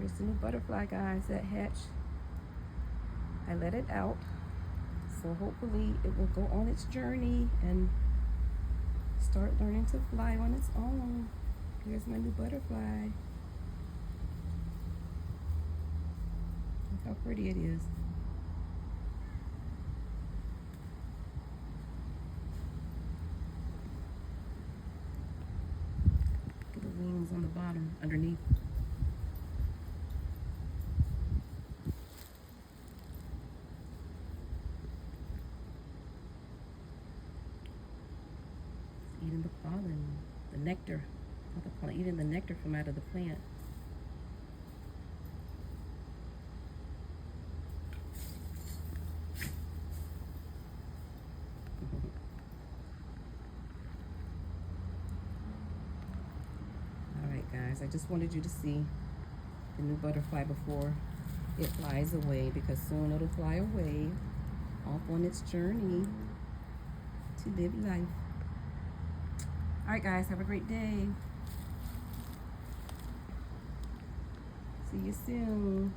Here's the new butterfly, guys, that hatched. I let it out, so hopefully it will go on its journey and start learning to fly on its own. Here's my new butterfly. Look how pretty it is. Look at the wings on the bottom, underneath. Eating the pollen, the nectar, not the pollen, eating the nectar from out of the plant. Alright guys, I just wanted you to see the new butterfly before it flies away, because soon it'll fly away off on its journey to live life. Alright guys, have a great day. See you soon.